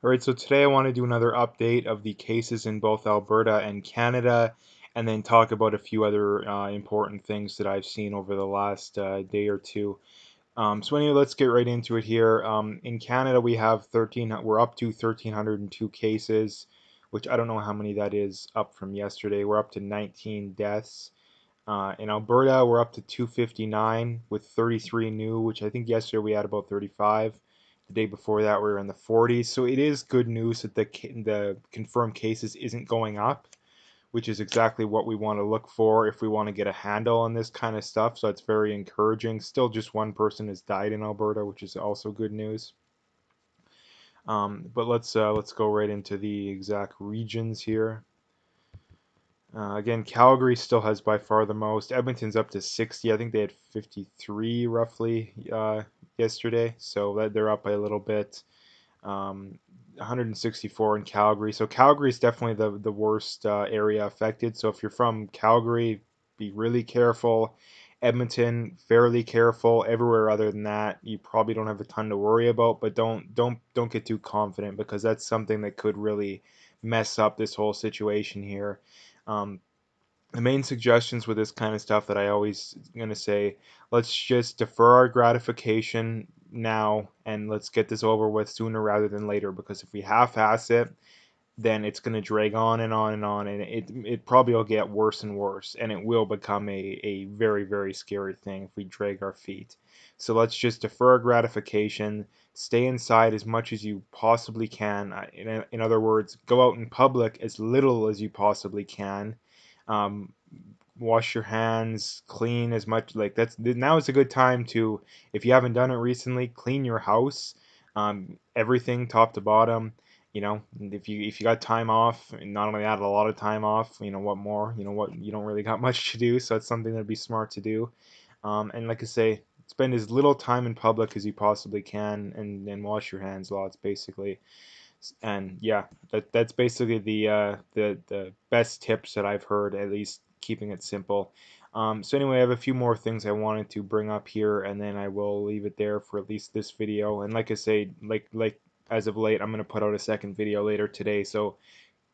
All right, so today I want to do another update of the cases in both Alberta and Canada, and then talk about a few other important things that I've seen over the last day or two. So anyway, let's get right into it here. In Canada, we have 13. We're up to 1,302 cases, which I don't know how many that is up from yesterday. We're up to 19 deaths. In Alberta, we're up to 259 with 33 new, which I think yesterday we had about 35. The day before that, we were in the 40s. So it is good news that the confirmed cases isn't going up, which is exactly what we want to look for if we want to get a handle on this kind of stuff. So it's very encouraging. Still, just one person has died in Alberta, which is also good news. But let's go right into the exact regions here. Again, Calgary still has by far the most. Edmonton's up to 60. I think they had 53 roughly yesterday, so they're up by a little bit. 164 in Calgary. So Calgary is definitely the worst area affected. So if you're from Calgary, be really careful. Edmonton, fairly careful. Everywhere other than that, you probably don't have a ton to worry about. But don't get too confident, because that's something that could really mess up this whole situation here. Um, the main suggestions with this kind of stuff that I always gonna say, let's just defer our gratification now and let's get this over with sooner rather than later, because if we half-ass it, then it's going to drag on and on and on, and it probably will get worse and worse, and it will become a very, very scary thing if we drag our feet. So let's just defer our gratification, stay inside as much as you possibly can. In other words, go out in public as little as you possibly can. um, Wash your hands, clean as much, like that's now is a good time to, if you haven't done it recently, clean your house, everything top to bottom. If you got time off, and not only that, a lot of time off, what more, what, you don't really got much to do, so it's something that'd be smart to do. And like I say, spend as little time in public as you possibly can, and then wash your hands lots, basically. And yeah, that's basically the best tips that I've heard, at least keeping it simple. So anyway, I have a few more things I wanted to bring up here, and then I will leave it there for at least this video. And like I say, like as of late, I'm gonna put out a second video later today, so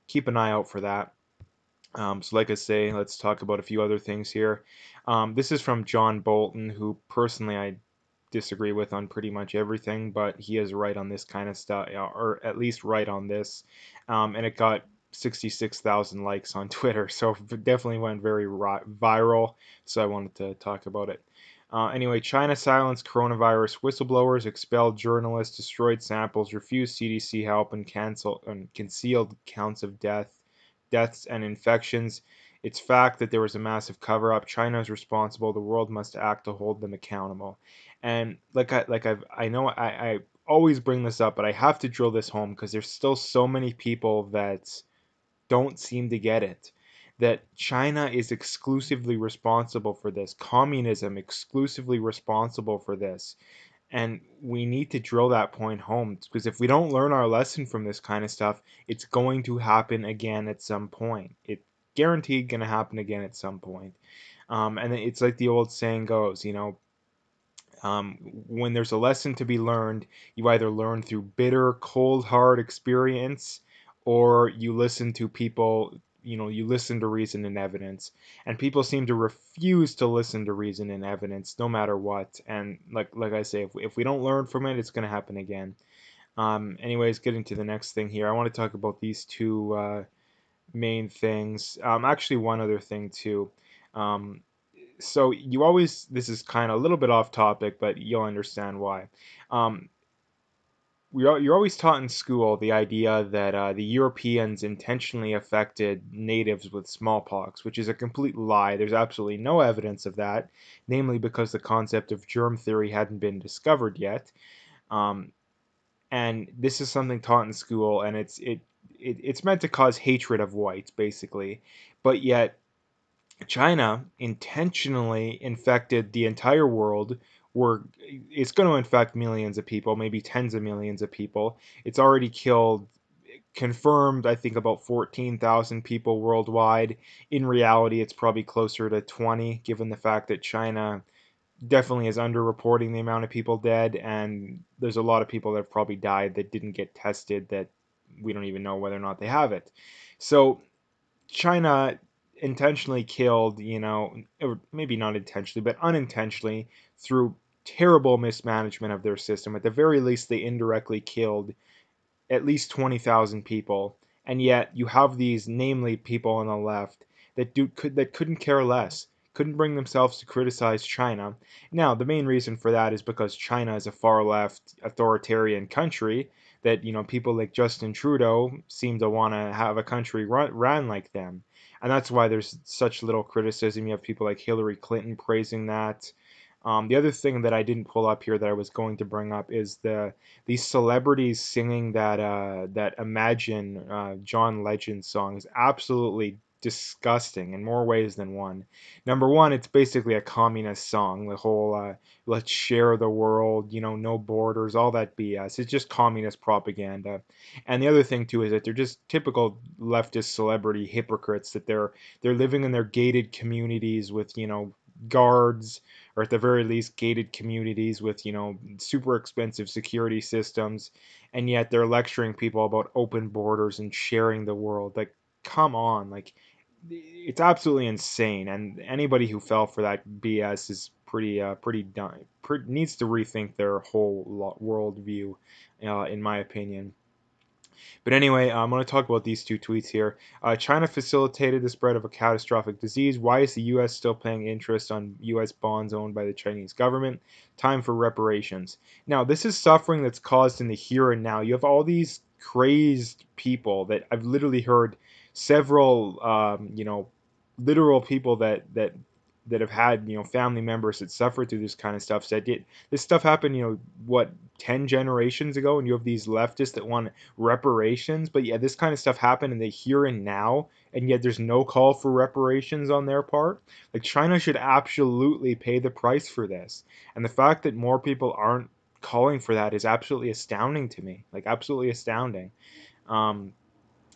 keep an eye out for that. So like I say, let's talk about a few other things here. This is from John Bolton, who personally I disagree with on pretty much everything, but he is right on this kind of stuff, or at least right on this. And it got 66,000 likes on Twitter, so it definitely went very viral. So I wanted to talk about it. Anyway, China silenced coronavirus whistleblowers, expelled journalists, destroyed samples, refused CDC help, and concealed counts of deaths and infections. It's fact that there was a massive cover up. China is responsible. The world must act to hold them accountable. And I know I always bring this up, but I have to drill this home because there's still so many people that don't seem to get it. That China is exclusively responsible for this. Communism exclusively responsible for this. And we need to drill that point home, because if we don't learn our lesson from this kind of stuff, it's going to happen again at some point. It's guaranteed going to happen again at some point. And it's like the old saying goes, when there's a lesson to be learned, you either learn through bitter, cold, hard experience, or you listen to people, you listen to reason and evidence. And people seem to refuse to listen to reason and evidence no matter what. And like I say, if we don't learn from it, it's going to happen again. Anyways, getting to the next thing here, I want to talk about these two main things. Actually, one other thing too. Um, so you always, this is kind of a little bit off topic, but you'll understand why. Um, you're always taught in school the idea that the Europeans intentionally affected natives with smallpox, which is a complete lie. There's absolutely no evidence of that, namely because the concept of germ theory hadn't been discovered yet. Um, and this is something taught in school, and it's meant to cause hatred of whites, basically. But yet China intentionally infected the entire world. Where it's going to infect millions of people, maybe tens of millions of people. It's already killed, confirmed, I think about 14,000 people worldwide. In reality, it's probably closer to 20, given the fact that China definitely is underreporting the amount of people dead, and there's a lot of people that have probably died that didn't get tested that we don't even know whether or not they have it. So China intentionally killed, or maybe not intentionally, but unintentionally through terrible mismanagement of their system. At the very least, they indirectly killed at least 20,000 people, and yet you have these, namely people on the left, that couldn't care less, couldn't bring themselves to criticize China. Now, the main reason for that is because China is a far left authoritarian country that, people like Justin Trudeau seem to want to have a country ran like them. And that's why there's such little criticism. You have people like Hillary Clinton praising that. The other thing that I didn't pull up here that I was going to bring up is these celebrities singing that Imagine John Legend song is absolutely disgusting in more ways than one. Number one, it's basically a communist song. The whole let's share the world, no borders, all that BS. It's just communist propaganda. And the other thing too is that they're just typical leftist celebrity hypocrites, that they're living in their gated communities with, guards, or at the very least gated communities with, super expensive security systems, and yet they're lecturing people about open borders and sharing the world. Like, come on, like, it's absolutely insane, and anybody who fell for that BS is pretty dumb, needs to rethink their whole worldview, in my opinion. But anyway, I'm going to talk about these two tweets here. China facilitated the spread of a catastrophic disease. Why is the U.S. still paying interest on U.S. bonds owned by the Chinese government? Time for reparations. Now, this is suffering that's caused in the here and now. You have all these crazed people that I've literally heard several, literal people that have had, family members that suffered through this kind of stuff said this stuff happened, what, 10 generations ago, and you have these leftists that want reparations. But yeah, this kind of stuff happened in the here and now, and yet there's no call for reparations on their part. Like, China should absolutely pay the price for this, and the fact that more people aren't calling for that is absolutely astounding to me, like absolutely astounding. um,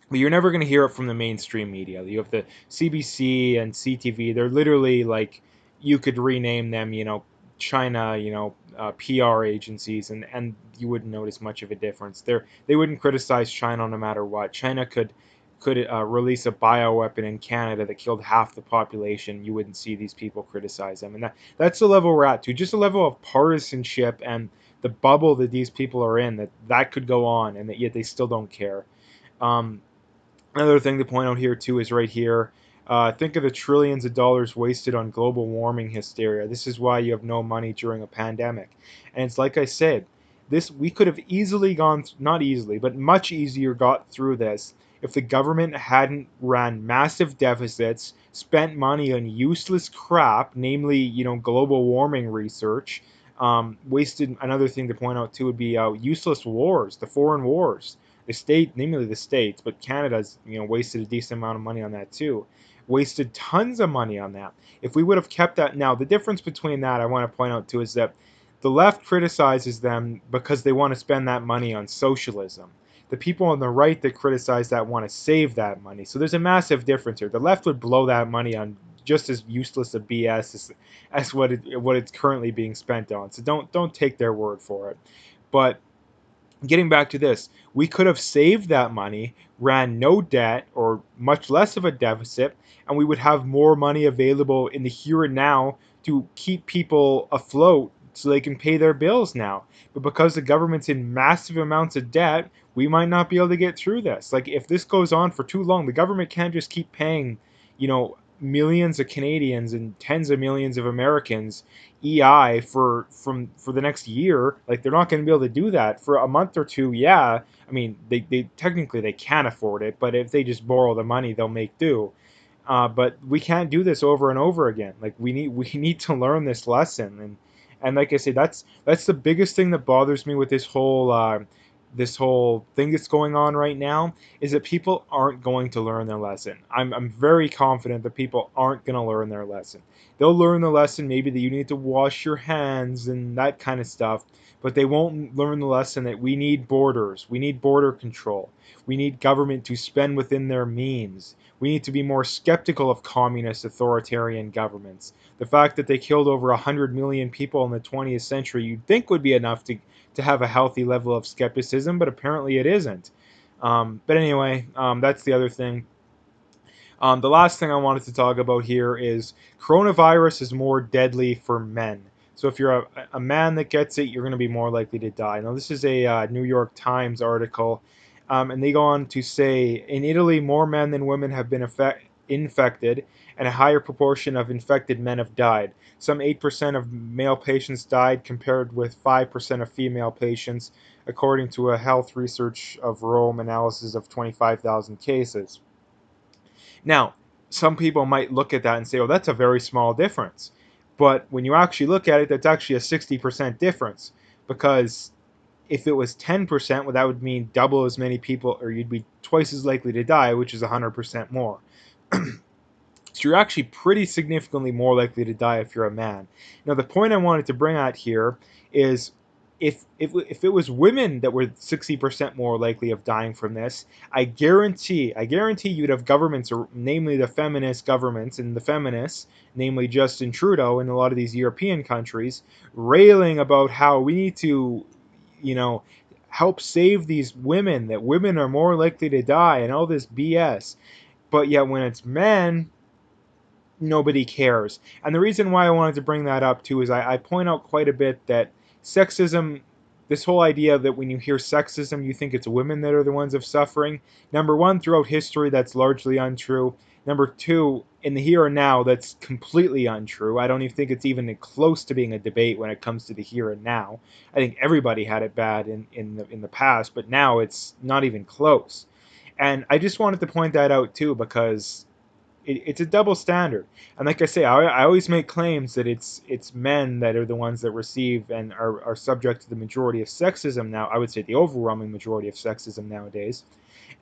but you're never going to hear it from the mainstream media. You have the CBC and CTV. They're literally like, you could rename them, China, PR agencies, and you wouldn't notice much of a difference. They wouldn't criticize China no matter what. China could release a bioweapon in Canada that killed half the population. You wouldn't see these people criticize them, and that's the level we're at to. Just a level of partisanship and the bubble that these people are in, that could go on, and that yet they still don't care. Um, Another thing to point out here too is right here. Think of the trillions of dollars wasted on global warming hysteria. This is why you have no money during a pandemic. And it's like I said, this we could have easily gone, not easily, but much easier got through this if the government hadn't ran massive deficits, spent money on useless crap, namely, global warming research. Wasted. Another thing to point out too would be useless wars, the foreign wars. Namely the states, but Canada's, wasted a decent amount of money on that too. Wasted tons of money on that. If we would have kept that, now the difference between that I want to point out too is that the left criticizes them because they want to spend that money on socialism. The people on the right that criticize that want to save that money. So there's a massive difference here. The left would blow that money on just as useless a BS as what it's currently being spent on. So don't take their word for it. But getting back to this, we could have saved that money, ran no debt or much less of a deficit, and we would have more money available in the here and now to keep people afloat so they can pay their bills now. But because the government's in massive amounts of debt, we might not be able to get through this. Like, if this goes on for too long, the government can't just keep paying, millions of Canadians and tens of millions of Americans EI for the next year. Like, they're not going to be able to do that for a month or two. Yeah, I mean, they technically they can afford it, but if they just borrow the money, they'll make do. But we can't do this over and over again. Like, we need to learn this lesson, and like I say, that's the biggest thing that bothers me with this whole thing that's going on right now, is that people aren't going to learn their lesson. I'm very confident that people aren't going to learn their lesson. They'll learn the lesson maybe that you need to wash your hands and that kind of stuff, but they won't learn the lesson that we need borders, we need border control, we need government to spend within their means. We need to be more skeptical of communist authoritarian governments. The fact that they killed over 100 million people in the 20th century you'd think would be enough to have a healthy level of skepticism, but apparently it isn't. But anyway, that's the other thing. The last thing I wanted to talk about here is coronavirus is more deadly for men. So if you're a man that gets it, you're going to be more likely to die. Now, this is a New York Times article, and they go on to say in Italy, more men than women have been infected, and a higher proportion of infected men have died. Some 8% of male patients died, compared with 5% of female patients, according to a health research of Rome analysis of 25,000 cases. Now, some people might look at that and say, oh, that's a very small difference. But when you actually look at it, that's actually a 60% difference. Because if it was 10%, well, that would mean double as many people, or you'd be twice as likely to die, which is 100% more. So you're actually pretty significantly more likely to die if you're a man. Now, the point I wanted to bring out here is if it was women that were 60% more likely of dying from this, I guarantee you'd have governments, or namely the feminist governments and the feminists, namely Justin Trudeau and a lot of these European countries, railing about how we need to, you know, help save these women, that women are more likely to die and all this BS. But yet when it's men, nobody cares. And the reason why I wanted to bring that up too is I point out quite a bit that sexism, this whole idea that when you hear sexism, you think it's women that are the ones of suffering. Number one, throughout history, that's largely untrue. Number two, in the here and now, that's completely untrue. I don't even think it's even close to being a debate when it comes to the here and now. I think everybody had it bad in the past, but now it's not even close. And I just wanted to point that out too, because it's a double standard. And like I say, I always make claims that it's men that are the ones that receive and are subject to the majority of sexism now. I would say the overwhelming majority of sexism nowadays.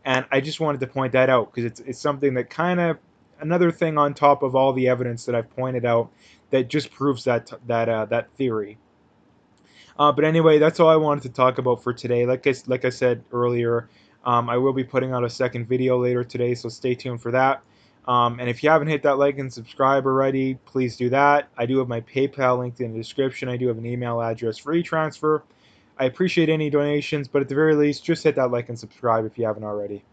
And I just wanted to point that out because it's something that kind of, another thing on top of all the evidence that I've pointed out, that just proves that theory. But anyway, that's all I wanted to talk about for today. Like I said earlier, I will be putting out a second video later today, so stay tuned for that. And if you haven't hit that like and subscribe already, please do that. I do have my PayPal linked in the description. I do have an email address for e-transfer. I appreciate any donations, but at the very least, just hit that like and subscribe if you haven't already.